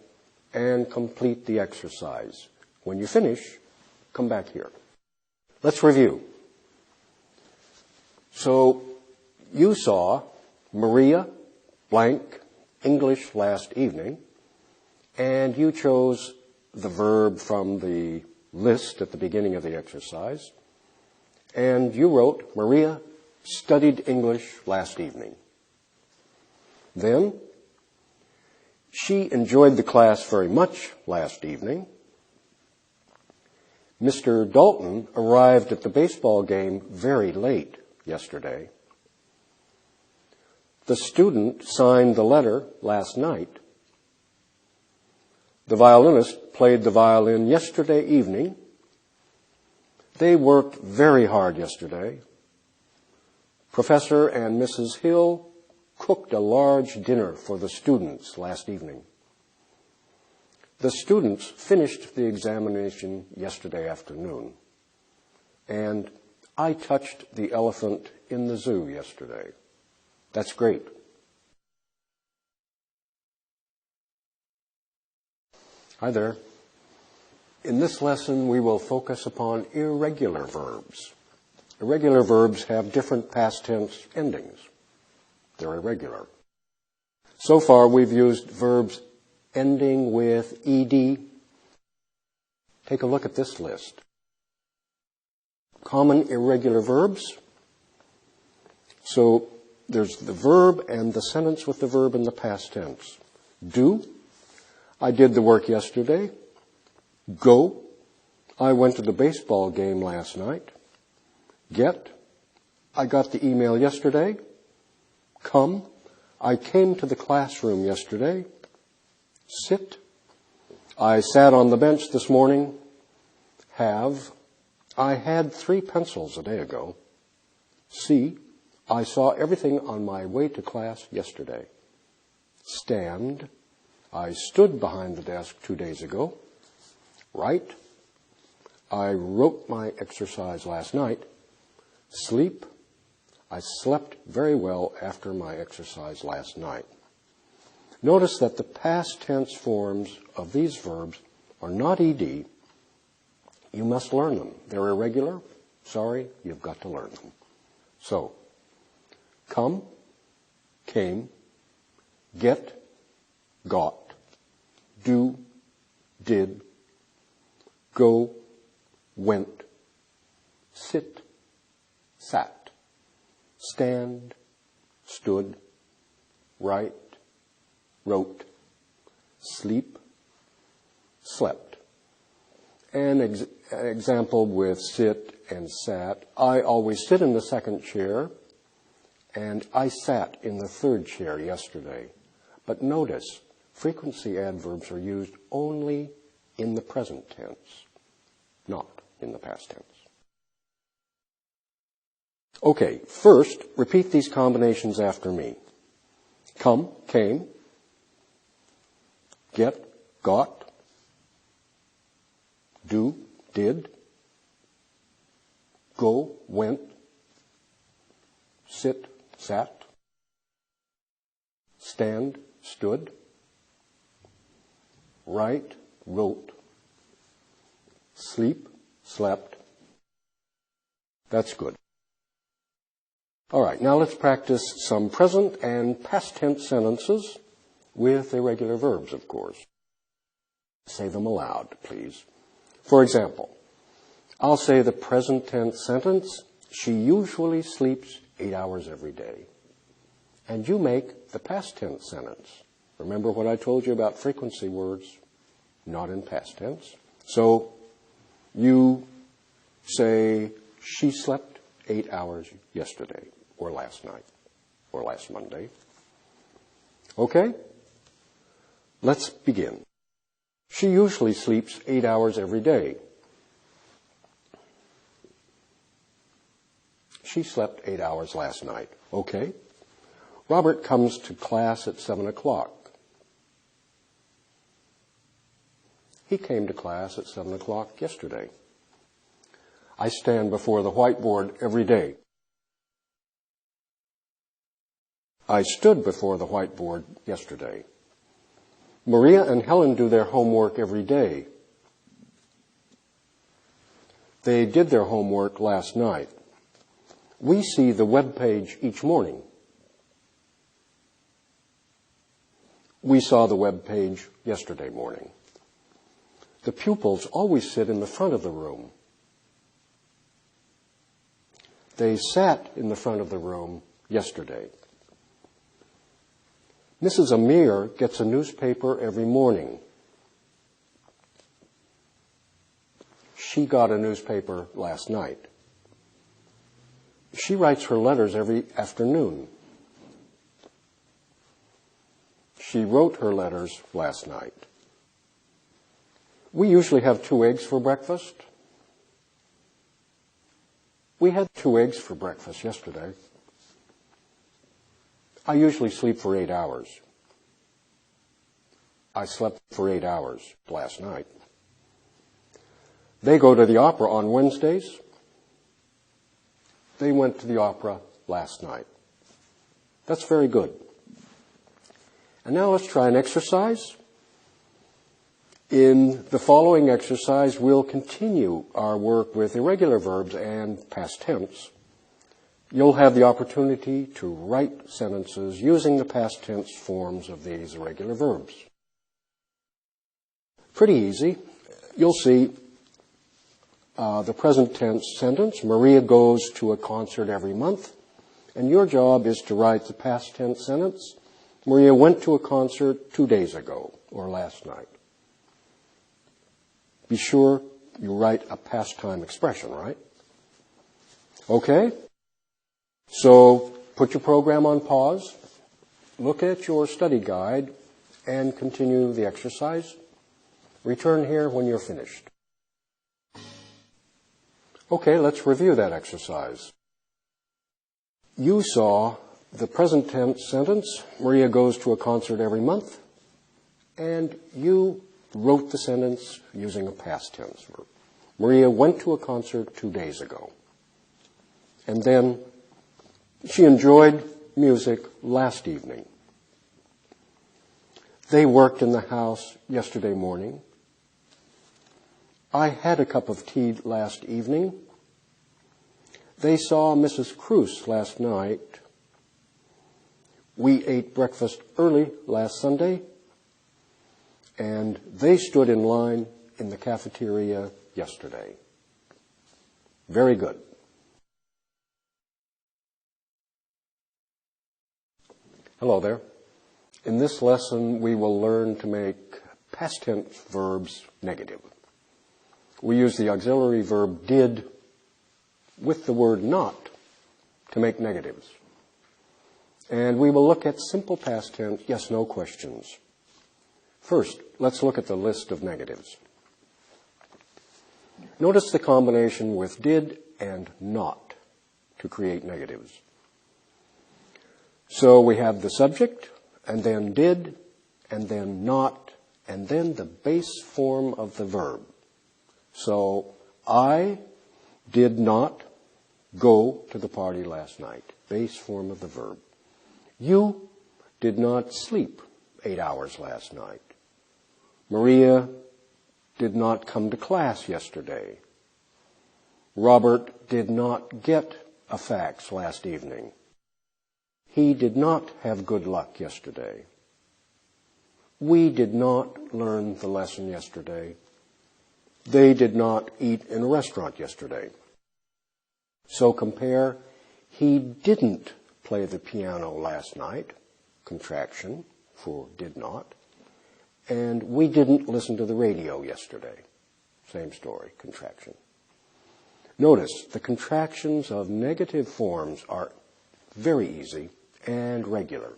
and complete the exercise. When you finish, come back here. Let's review. So, you saw Maria blank English last evening, and you chose the verb from the list at the beginning of the exercise, and you wrote, Maria studied English last evening. Then, she enjoyed the class very much last evening. Mr. Dalton arrived at the baseball game very late yesterday. The student signed the letter last night. The violinist played the violin yesterday evening. They worked very hard yesterday. Professor and Mrs. Hill cooked a large dinner for the students last evening. The students finished the examination yesterday afternoon, and I touched the elephant in the zoo yesterday. That's great. Hi there. In this lesson, we will focus upon irregular verbs. Irregular verbs have different past tense endings. They're irregular. So far, we've used verbs ending with ed. Take a look at this list. Common irregular verbs. So there's the verb and the sentence with the verb in the past tense. Do. I did the work yesterday. Go. I went to the baseball game last night. Get. I got the email yesterday. Come. I came to the classroom yesterday. Sit. I sat on the bench this morning. Have. I had 3 pencils a day ago. See. I saw everything on my way to class yesterday. Stand. I stood behind the desk 2 days ago. Write. I wrote my exercise last night. Sleep. I slept very well after my exercise last night. Notice that the past tense forms of these verbs are not ed. You must learn them. They're irregular. Sorry, you've got to learn them. So, come, came, get, got, do, did, go, went, sit, sat, stand, stood, write, wrote, sleep, slept. An example with sit and sat. I always sit in the second chair, and I sat in the third chair yesterday. But notice, frequency adverbs are used only in the present tense, not in the past tense. Okay, first, repeat these combinations after me. Come, came, get, got, do, did, go, went, sit, sat, stand, stood, write, wrote, sleep, slept. That's good. All right, now let's practice some present and past tense sentences with irregular verbs, of course. Say them aloud, please. For example, I'll say the present tense sentence, she usually sleeps 8 hours every day. And you make the past tense sentence. Remember what I told you about frequency words, not in past tense. So you say, she slept 8 hours yesterday, or last night, or last Monday. Okay? Let's begin. She usually sleeps 8 hours every day. She slept 8 hours last night. Okay? Robert comes to class at 7 o'clock. He came to class at 7 o'clock yesterday. I stand before the whiteboard every day. I stood before the whiteboard yesterday. Maria and Helen do their homework every day. They did their homework last night. We see the web page each morning. We saw the web page yesterday morning. The pupils always sit in the front of the room. They sat in the front of the room yesterday. Mrs. Amir gets a newspaper every morning. She got a newspaper last night. She writes her letters every afternoon. She wrote her letters last night. We usually have 2 eggs for breakfast. We had 2 eggs for breakfast yesterday. I usually sleep for 8 hours. I slept for 8 hours last night. They go to the opera on Wednesdays. They went to the opera last night. That's very good. And now let's try an exercise. In the following exercise, we'll continue our work with irregular verbs and past tense. You'll have the opportunity to write sentences using the past tense forms of these irregular verbs. Pretty easy. You'll see the present tense sentence, Maria goes to a concert every month. And your job is to write the past tense sentence, Maria went to a concert 2 days ago or last night. Be sure you write a past time expression, right? Okay? So put your program on pause, look at your study guide, and continue the exercise. Return here when you're finished. Okay, let's review that exercise. You saw the present tense sentence, Maria goes to a concert every month, and you wrote the sentence using a past tense verb. Maria went to a concert 2 days ago. And then she enjoyed music last evening. They worked in the house yesterday morning. I had a cup of tea last evening. They saw Mrs. Cruz last night. We ate breakfast early last Sunday. And they stood in line in the cafeteria yesterday. Very good. Hello there. In this lesson, we will learn to make past tense verbs negative. We use the auxiliary verb did with the word not to make negatives. And we will look at simple past tense, yes, no questions. First, let's look at the list of negatives. Notice the combination with did and not to create negatives. So we have the subject, and then did, and then not, and then the base form of the verb. So, I did not go to the party last night. Base form of the verb. You did not sleep 8 hours last night. Maria did not come to class yesterday. Robert did not get a fax last evening. He did not have good luck yesterday. We did not learn the lesson yesterday. They did not eat in a restaurant yesterday. So compare, he didn't play the piano last night, contraction for did not, and we didn't listen to the radio yesterday. Same story, contraction. Notice the contractions of negative forms are very easy and regular.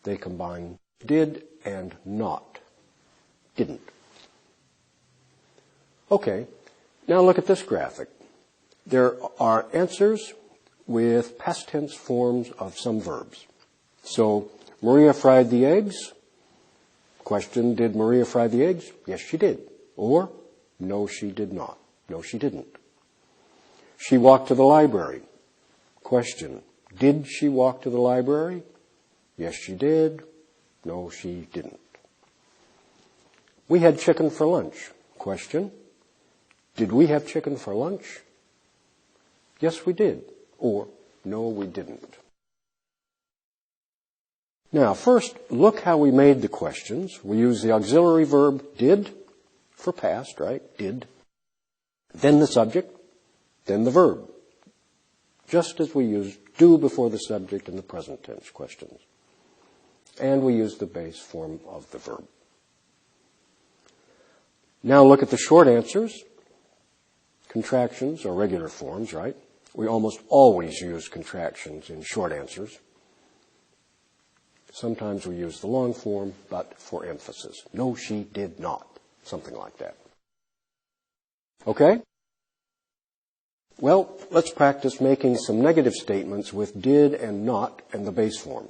They combine did and not, didn't. Okay, now look at this graphic. There are answers with past tense forms of some verbs. So, Maria fried the eggs. Question, did Maria fry the eggs? Yes, she did. Or, no, she did not. No, she didn't. She walked to the library. Question, did she walk to the library? Yes, she did. No, she didn't. We had chicken for lunch. Question, did we have chicken for lunch? Yes, we did. Or, no, we didn't. Now, first, look how we made the questions. We used the auxiliary verb did for past, right? Did. Then the subject, then the verb. Just as we used do before the subject in the present tense questions. And we used the base form of the verb. Now look at the short answers. Contractions or regular forms, right? We almost always use contractions in short answers. Sometimes we use the long form, but for emphasis. No, she did not. Something like that. Okay? Well, let's practice making some negative statements with did and not and the base form.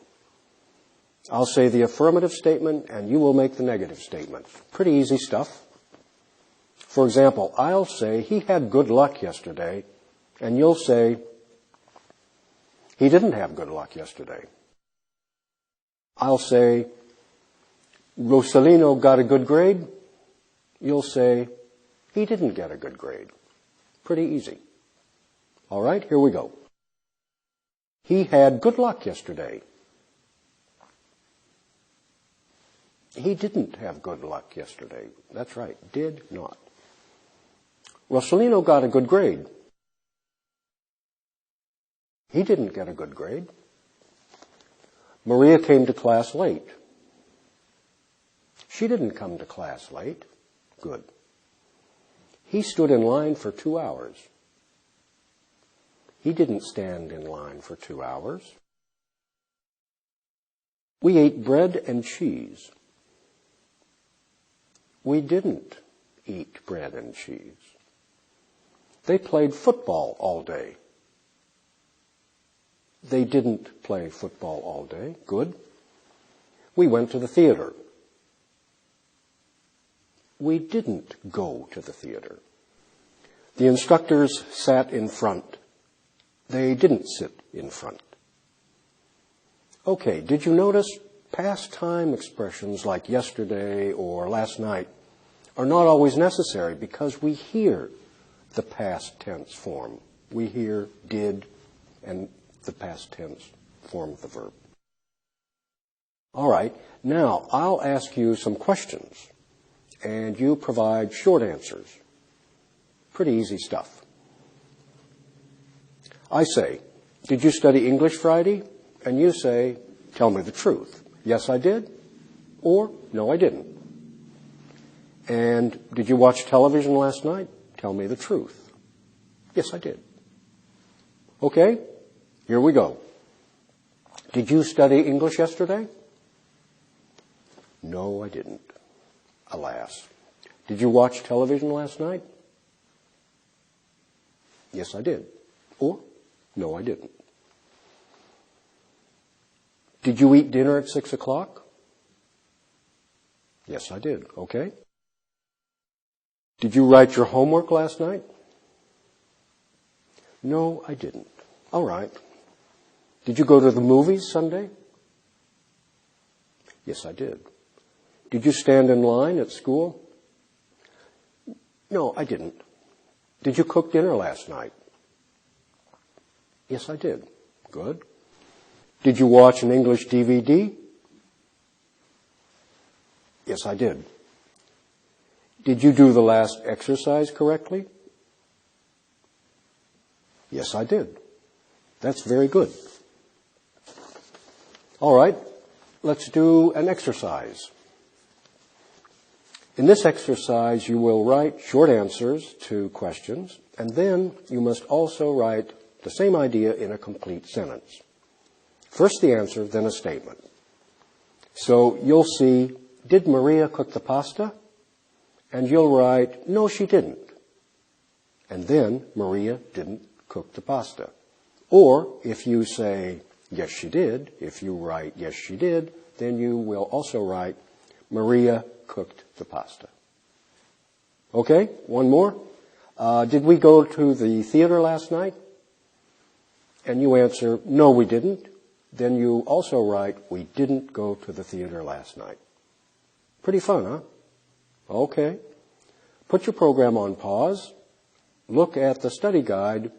I'll say the affirmative statement and you will make the negative statement. Pretty easy stuff. For example, I'll say he had good luck yesterday, and you'll say he didn't have good luck yesterday. I'll say Rosalino got a good grade. You'll say he didn't get a good grade. Pretty easy. All right, here we go. He had good luck yesterday. He didn't have good luck yesterday. That's right, did not. Rosalino got a good grade. He didn't get a good grade. Maria came to class late. She didn't come to class late. Good. He stood in line for 2 hours. He didn't stand in line for 2 hours. We ate bread and cheese. We didn't eat bread and cheese. They played football all day. They didn't play football all day. Good. We went to the theater. We didn't go to the theater. The instructors sat in front. They didn't sit in front. Okay, did you notice past time expressions like yesterday or last night are not always necessary because we hear the past tense form. We hear did and the past tense form of the verb. All right, now I'll ask you some questions, and you provide short answers. Pretty easy stuff. I say, did you study English Friday? And you say, tell me the truth. Yes, I did, or no, I didn't. And did you watch television last night? Tell me the truth. Yes, I did. Okay, here we go. Did you study English yesterday? No, I didn't. Alas. Did you watch television last night? Yes, I did. Or, no, I didn't. Did you eat dinner at 6 o'clock? Yes, I did. Okay. Did you write your homework last night? No, I didn't. All right. Did you go to the movies Sunday? Yes, I did. Did you stand in line at school? No, I didn't. Did you cook dinner last night? Yes, I did. Good. Did you watch an English DVD? Yes, I did. Did you do the last exercise correctly? Yes, I did. That's very good. All right, let's do an exercise. In this exercise, you will write short answers to questions, and then you must also write the same idea in a complete sentence. First the answer, then a statement. So you'll see, did Maria cook the pasta? And you'll write, no, she didn't. And then Maria didn't cook the pasta. Or if you say, yes, she did, if you write, yes, she did, then you will also write, Maria cooked the pasta. Okay, one more. Did we go to the theater last night? And you answer, no, we didn't. Then you also write, we didn't go to the theater last night. Pretty fun, huh? Okay. Put your program on pause, look at the study guide,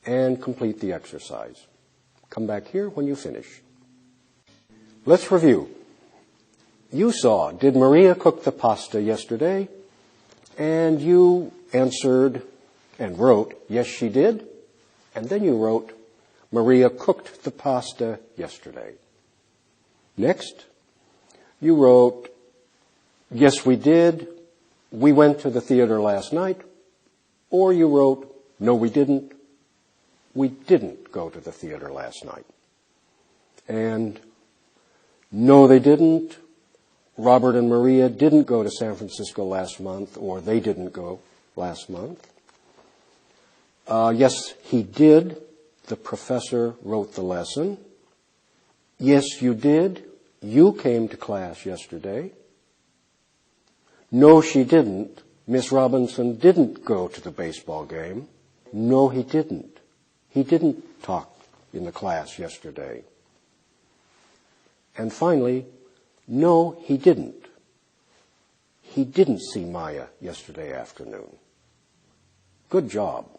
and complete the exercise. Come back here when you finish. Let's review. You saw, did Maria cook the pasta yesterday? And you answered and wrote, yes, she did. And then you wrote, Maria cooked the pasta yesterday. Next, you wrote, yes, we did. We went to the theater last night. Or you wrote, no, we didn't. We didn't go to the theater last night. And no, they didn't. Robert and Maria didn't go to San Francisco last month, or they didn't go last month. Yes, he did. The professor wrote the lesson. Yes, you did. You came to class yesterday. No, she didn't. Miss Robinson didn't go to the baseball game. No, he didn't. He didn't talk in the class yesterday. And finally, no, he didn't. He didn't see Maya yesterday afternoon. Good job.